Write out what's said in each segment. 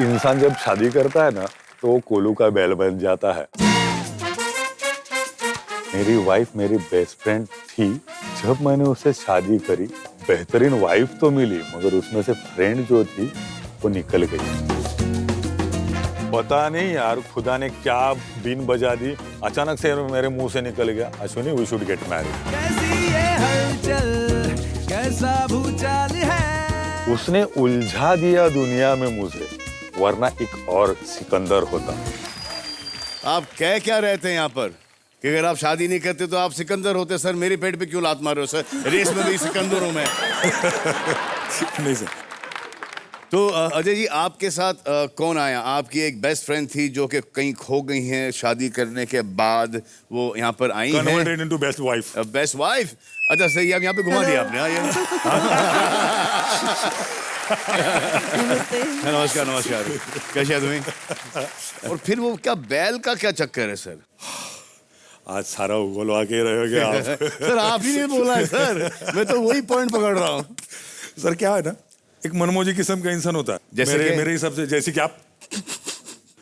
इंसान जब शादी करता है ना तो वो कोलू का बैल बन जाता है। मेरी वाइफ मेरी बेस्ट फ्रेंड थी, जब मैंने उससे शादी करी बेहतरीन वाइफ तो मिली, मगर उसमें से फ्रेंड जो थी वो निकल गई। पता नहीं यार खुदा ने क्या बीन बजा दी, अचानक से मेरे मुंह से निकल गया, Ashwini we should get married. कैसी ये हलचल, कैसा भूचाल है। उसने उलझा दिया दुनिया में मुझे, वरना एक और सिकंदर होता। आप कह क्या रहे थे यहाँ पर कि अगर आप शादी नहीं करते तो आप सिकंदर होते? सर मेरे पेट पे क्यों लात मार रहे हो सर? रेस में भी सिकंदर हूं मैं। नहीं सर। तो अजय जी आपके साथ कौन आया? आपकी एक बेस्ट फ्रेंड थी जो कि कहीं खो गई हैं, शादी करने के बाद वो यहाँ पर आई हैं। Converted into best wife. Best wife? अच्छा सही, अब यहाँ पे घुमा दिया आपने। नमस्कार नमस्कार, कैसे तुम्हें? और फिर वो क्या बैल का क्या चक्कर है सर? आज सारा उगलवा के रहोगे आप। सर आप ही ने बोला है सर, मैं तो वही पॉइंट पकड़ रहा हूँ। सर क्या है ना, एक मनमोजी किस्म का इंसान होता है। जैसे मेरे हिसाब से जैसे कि आप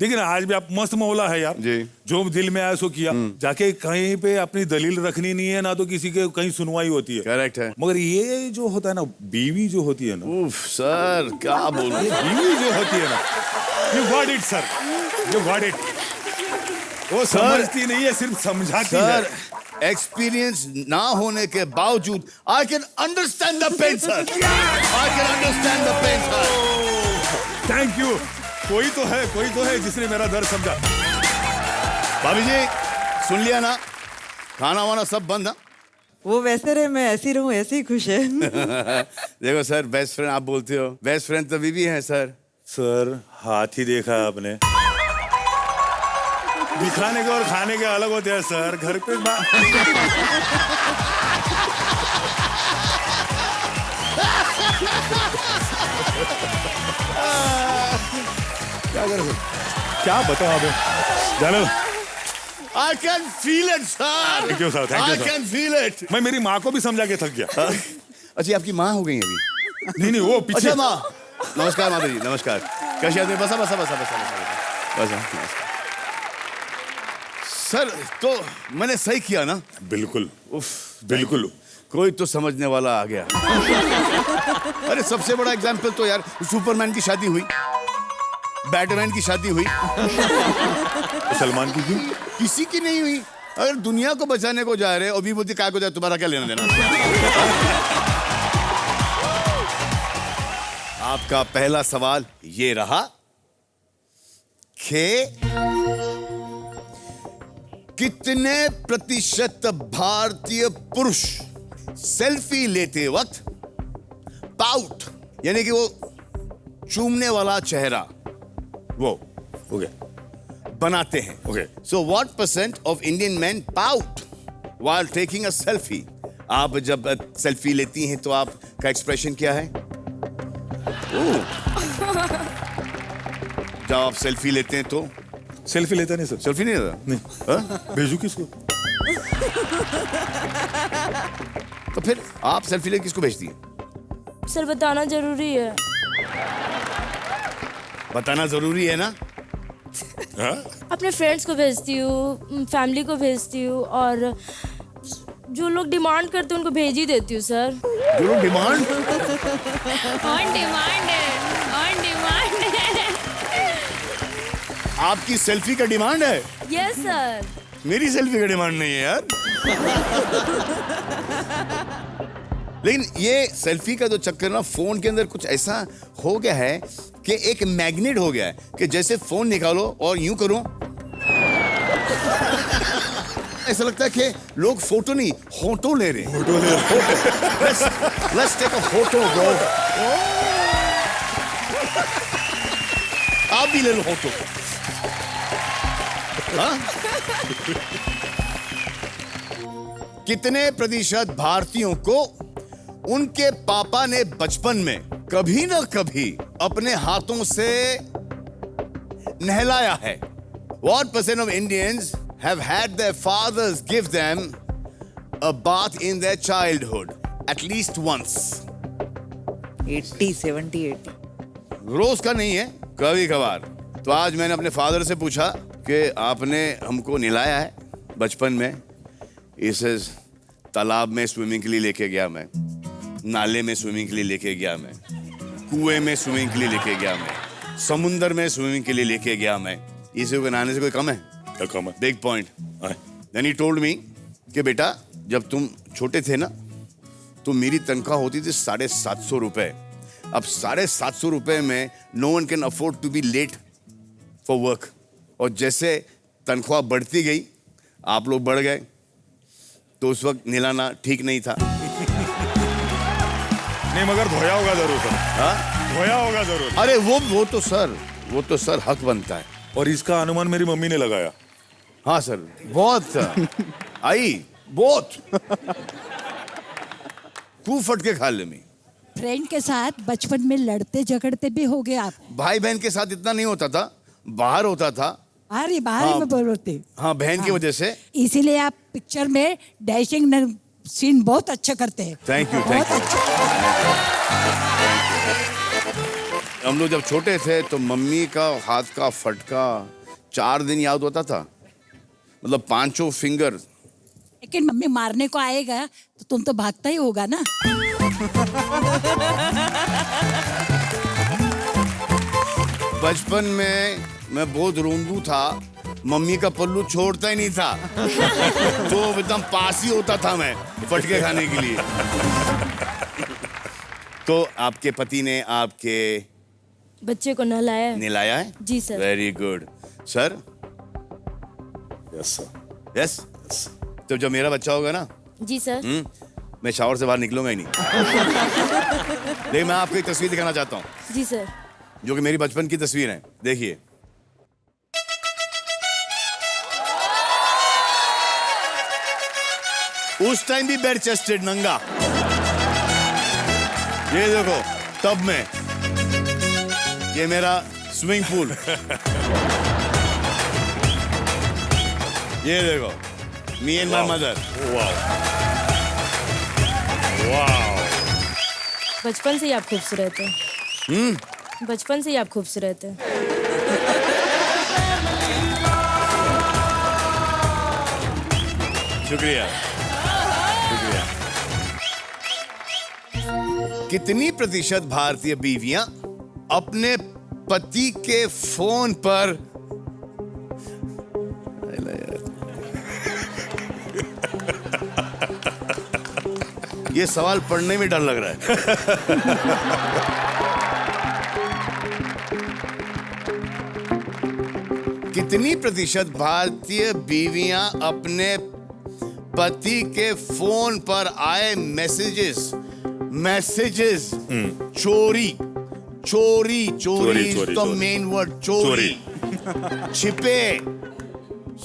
देखिए ना, आज भी आप मस्त मौला है यार जी। जो दिल में आया सो किया। जाके कहीं पे अपनी दलील रखनी नहीं है ना, तो किसी के कहीं सुनवाई होती है। करेक्ट है। मगर ये जो होता है ना, बीवी जो होती है ना, उफ सर क्या बोलूं, बीवी जो होती है ना, you got it sir, you got it. वो समझती नहीं है, सिर्फ समझाती है। एक्सपीरियंस ना होने के बावजूद I can understand the pain sir, I can understand the pain sir. Thank you. कोई तो है जिसने मेरा दर्द समझा। भाभी जी सुन लिया ना, खाना वाना सब बंद है। वो वैसे रहे, मैं ऐसी रहूं, ऐसे ही खुश है। देखो सर, बेस्ट फ्रेंड आप बोलते हो, बेस्ट फ्रेंड तो बीवी है सर। सर हाथ ही देखा आपने, दिखाने के और खाने के अलग होते हैं सर। घर पे क्या करें, क्या बताओ आप जानो। I can feel it sir, thank you sir, thank you I sir. can feel it। मैं मेरी माँ को भी समझा के थक गया। अच्छा आपकी माँ हो गई अभी? नहीं वो पीछे। अच्छा माँ, नमस्कार माता जी, नमस्कार, कैसे आदमी? बसा बसा बसा बसा बसा बसा। सर तो मैंने सही किया ना? बिल्कुल उफ बिल्कुल। कोई तो समझने वाला आ गया। अरे सबसे बड़ा एग्जाम्पल तो यार सुपरमैन की शादी हुई, बैटमैन की शादी हुई, सलमान की क्यों? किसी की नहीं हुई। अगर दुनिया को बचाने को जा रहे हो, विभूति काय को जाए, तुम्हारा क्या लेना देना? आपका पहला सवाल ये रहा कि कितने प्रतिशत भारतीय पुरुष सेल्फी लेते वक्त पाउट यानी कि वो चूमने वाला चेहरा वो हो गया बनाते हैं? Okay. So what percent of Indian man pout while taking a selfie? आप जब सेल्फी लेती हैं तो आपका एक्सप्रेशन क्या है? जब आप सेल्फी लेते हैं तो सेल्फी लेता नहीं सर। सेल्फी नहीं लेता? नहीं। भेजू किसको? तो फिर आप सेल्फी लेके किसको भेजती हैं? सर बताना जरूरी है। बताना जरूरी है ना? अपने फ्रेंड्स को भेजती हूँ, फैमिली को भेजती हूँ, और जो लोग डिमांड करते हैं उनको भेज ही देती हूँ सर। जो लोग डिमांड ऑन डिमांड है, ऑन डिमांड है। आपकी सेल्फी का डिमांड है? Yes sir. मेरी सेल्फी का डिमांड नहीं है यार। लेकिन ये सेल्फी का जो चक्कर ना, फोन के अंदर कुछ ऐसा हो गया है कि एक मैग्नेट हो गया है कि जैसे फोन निकालो और यूं करो, ऐसा लगता है कि लोग फोटो नहीं होटो ले रहे हैं। फोटो ले रहे। Let's take a photo bro। आप भी ले लो फोटो। हाँ? कितने प्रतिशत भारतीयों को उनके पापा ने बचपन में कभी ना कभी अपने हाथों से नहलाया है? What percent of Indians have had their fathers give them a bath in their childhood at least once? 80, 70, 80। रोज का नहीं है, कभी कभार। तो आज मैंने अपने फादर से पूछा कि आपने हमको नहलाया है बचपन में। इसे तालाब में स्विमिंग के लिए लेके गया मैं, नाले में स्विमिंग के लिए लेके गया मैं, कुएं में स्विमिंग के लिए लेके गया मैं, समुंदर में स्विमिंग के लिए लेके गया मैं। इसे को नहाने से कोई कम है? क्या कम है? Big point. Then he told me कि बेटा जब तुम छोटे थे ना तो मेरी तनख्वाह होती थी 750 रुपए। अब 750 रुपए में no one can afford to be late for work. और जैसे तनख्वाह बढ़ती गई आप लोग बढ़ गए, तो उस वक्त नहलाना ठीक नहीं था। नहीं मगर धोया होगा जरूर सर। हाँ, धोया होगा जरूर। अरे वो तो सर हक बनता है। और इसका अनुमान मेरी मम्मी ने लगाया। हाँ सर, बहुत आई बहुत खूब फटके खा ले मैं। फ्रेंड के साथ बचपन में लड़ते झगड़ते भी हो गए आप? भाई बहन के साथ इतना नहीं होता था, बाहर होता था। अरे बाहर हाँ, में बोलते। हाँ, बहन की वजह से। इसीलिए आप पिक्चर में डैशिंग सीन बहुत अच्छा करते हैं। Thank you. बहुत अच्छा। हम लोग जब छोटे थे तो मम्मी का हाथ का फटका 4 दिन याद होता था, मतलब 5 फिंगर। लेकिन मम्मी मारने को आएगा तो तुम तो भागता ही होगा ना। बचपन में मैं बहुत रोंदू था, मम्मी का पल्लू छोड़ता ही नहीं था। तो एकदम पास ही होता था मैं फटके खाने के लिए। तो आपके पति ने आपके बच्चे को नहलाया है। नहलाया है? जी sir. Very good sir. Yes sir. Yes. तो जब मेरा बच्चा होगा ना, जी सर। मैं शावर से बाहर निकलूंगा ही नहीं। देखिए मैं आपको एक तस्वीर दिखाना चाहता हूँ, जी सर। जो कि मेरी बचपन की तस्वीर है। देखिए उस टाइम भी बेड चेस्टेड नंगा। ये देखो तब में, ये मेरा स्विमिंग पूल। ये देखो मी एंड माय मदर। वाह। बचपन से ही आप खूबसूरत हैं। बचपन से ही आप खूबसूरत हैं। शुक्रिया शुक्रिया। कितनी प्रतिशत भारतीय बीवियां अपने पति के फोन पर ये सवाल पढ़ने में डर लग रहा है। कितनी प्रतिशत भारतीय बीवियां अपने पति के फोन पर आए मैसेजेस चोरी तो मेन वर्ड चोरी, छिपे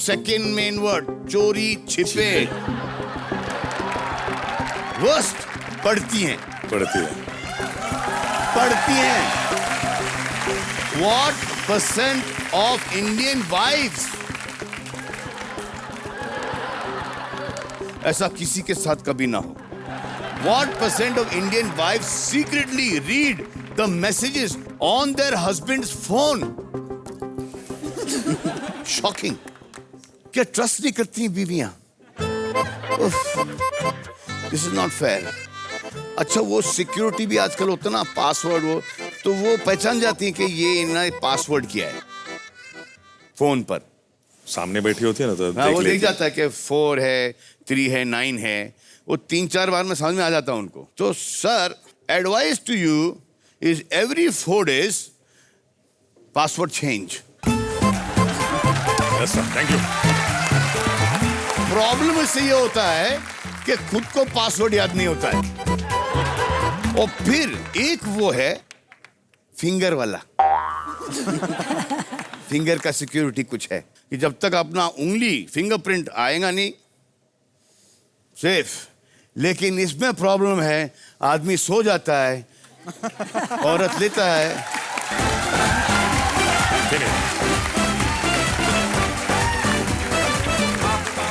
सेकंड मेन वर्ड चोरी छिपे वर्स्ट पढ़ती हैं। What percent of Indian wives, ऐसा किसी के साथ कभी ना हो। What percent of Indian wives secretly read the messages on their husband's phone? Shocking. क्या ट्रस्ट नहीं करती हैं बीवियां? This is not fair. अच्छा वो सिक्योरिटी भी आजकल होता ना, पासवर्ड वो, तो वो पहचान जाती है कि ये इन्होंने पासवर्ड किया है फोन पर। सामने बैठी होती है ना तो हाँ, वो देख जाता है कि 4 है, 3 है, 9 है। वो 3-4 बार में समझ में आ जाता है उनको। तो sir advice to you is every 4 days password change. Yes sir, thank you. Problem इससे ये होता है कि खुद को पासवर्ड याद नहीं होता है। और फिर एक वो है फिंगर वाला। फिंगर का सिक्योरिटी कुछ है कि जब तक अपना उंगली फिंगरप्रिंट आएगा नहीं, सेफ। लेकिन इसमें प्रॉब्लम है, आदमी सो जाता है, औरत लेता है।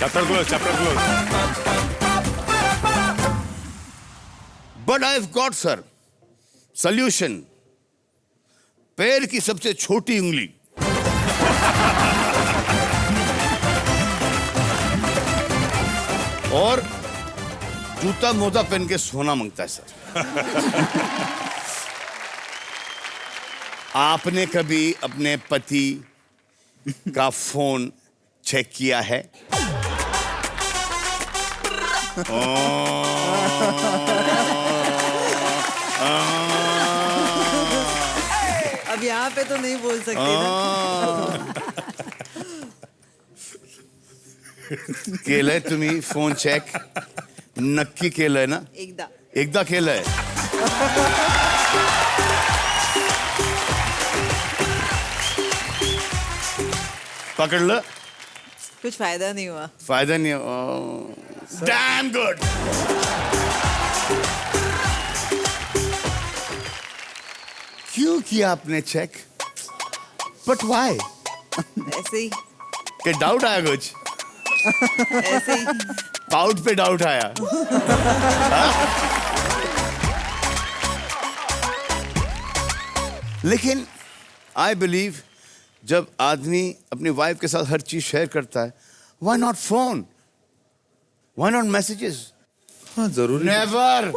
Chapter close. But I've got, sir, solution. पैर की सबसे छोटी उंगली। और जूता मोजा पहन के सोना मांगता है सर। आपने कभी अपने पति का फोन चेक किया है? अब यहाँ पे तो नहीं बोल सकते ना। केलंय तुम्ही फोन चेक? नक्की केलंय ना? एकदा केलंय? पकडलं? कुछ फायदा नहीं हुआ। फायदा नहीं। Damn good. क्यों किया आपने चेक? But why? ऐसे ही के डाउट आया कुछ? ऐसे ही पाउट पे डाउट आया? लेकिन आई बिलीव जब आदमी अपनी वाइफ के साथ हर चीज शेयर करता है, why not phone? Why not messages? हाँ जरूरी नेवर।